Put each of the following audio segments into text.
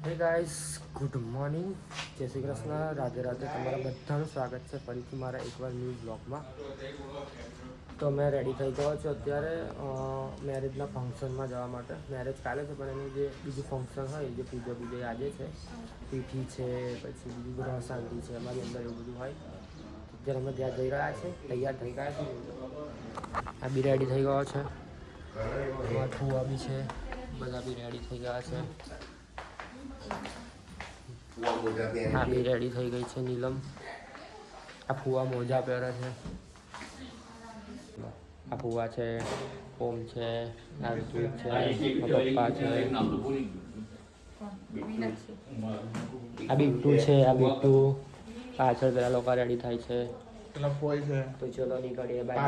હે guys, good morning, જય શ્રી કૃષ્ણ, રાધે રાધે. તમારા બધાનું સ્વાગત છે ફરીથી મારા એકવાર ન્યૂ બ્લોગમાં. તો મેં રેડી થઈ ગયો છું અત્યારે મેરેજના ફંક્શનમાં જવા માટે. મેરેજ કાલે છે પણ એનું જે બીજું ફંક્શન હોય, જે પૂજા આજે છે, પીઠી છે, પછી બીજું ગ્રહ શાંતિ છે, અમારી અંદર એવું બધું હોય. અત્યારે અમે ત્યાં જઈ રહ્યા છે, તૈયાર થઈ ગયા છે. આ બી રેડી થઈ ગયો છે, ફુવા બી છે, બધા બી રેડી થઈ ગયા છે. હા બી રેડી થઈ ગઈ છે નીલમ. આ ફુવા મોજા પહેરે છે. આ ફુવા છે, ઓમ છે, આ ઋતુ છે, પપ્પા છે, આ બીટુ છે, આ બીટુ પાછળ પેલા લોકો રેડી થાય છે. તો ચલો નીકળીએ બાય.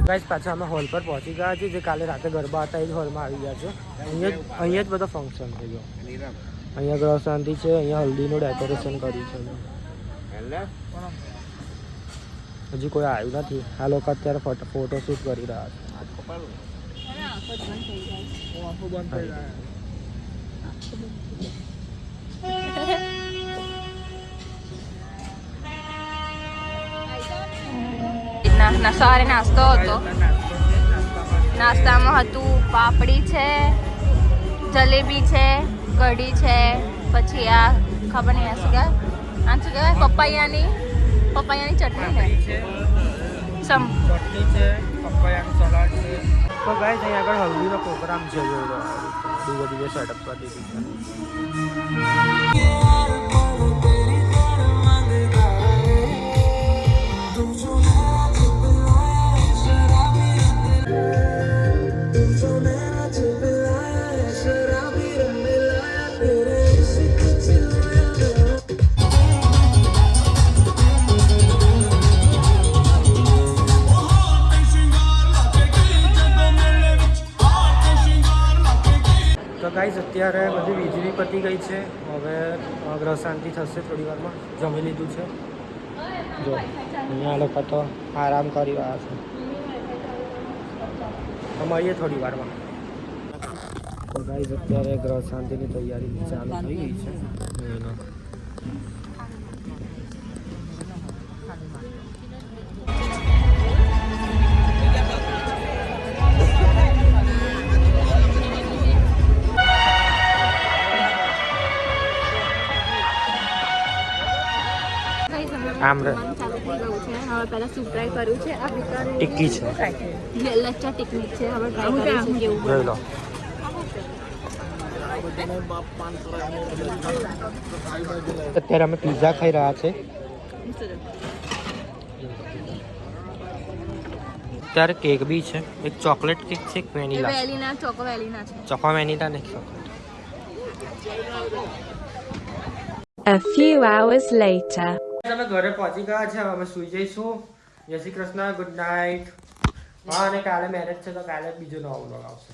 ગાઈસ, પાછા અમે હોલ પર પહોંચી ગયા છીએ. જે કાલે રાતે ગરબા હતા એ જ હોલમાં આવી ગયા છે. અહીંયા જ બધો ફંક્શન થઈ ગયો. અહીંયા ગ્રહ શાંતિ છે, અહીંયા હલ્દીનું ડેકોરેશન કર્યું છે. હજી કોઈ આવ્યું નથી. આ લોકો અત્યારે ફોટોશૂટ કરી રહ્યા છે. સવારે નાસ્તો હતો. નાસ્તામાં હતું પાપડી છે, જલેબી છે, કઢી છે, પછી આ ખબર નહીં આ શું કહેવાય પપૈયાની ચટણી છે, ચટણી છે, પપૈયાનું સલાડ છે. તો ગાઈસ અહીં આગળ હલ્દીનો પ્રોગ્રામ છે. DJ સેટઅપ કરી દીધી છે. તો ગાઈસ, અત્યારે બધી વીજળી પતી ગઈ છે. હવે ગ્રહ શાંતિ થશે થોડી વારમાં. જમી લીધું છે. જો અહીંયા લોકો તો આરામ કરી રહ્યા છે. મળીએ થોડી વારમાં. તો ગાઈસ, અત્યારે ગ્રહ શાંતિની તૈયારી ચાલુ થઈ ગઈ છે. ટિક્કી છે, લચ્છા ટિકિટ છે. હવે ટ્રાય કરીશું કેવું જોઈ લો. અત્યારે અમે પિઝા ખાઈ રહ્યા છે. અત્યારે કેક બી છે. એક ચોકલેટ કેક છે, એક વેનીલા. ચોકો વેલીના છે. ચોકો વેનીલા ને A few hours later. અમે ઘરે પહોંચી ગયા છે. અમે સુઈ જઈશું. જય શ્રી કૃષ્ણ, ગુડ નાઇટ. હા, અને કાલે મેરેજ છે તો કાલે બીજો નવો બ્લોગ આવશે.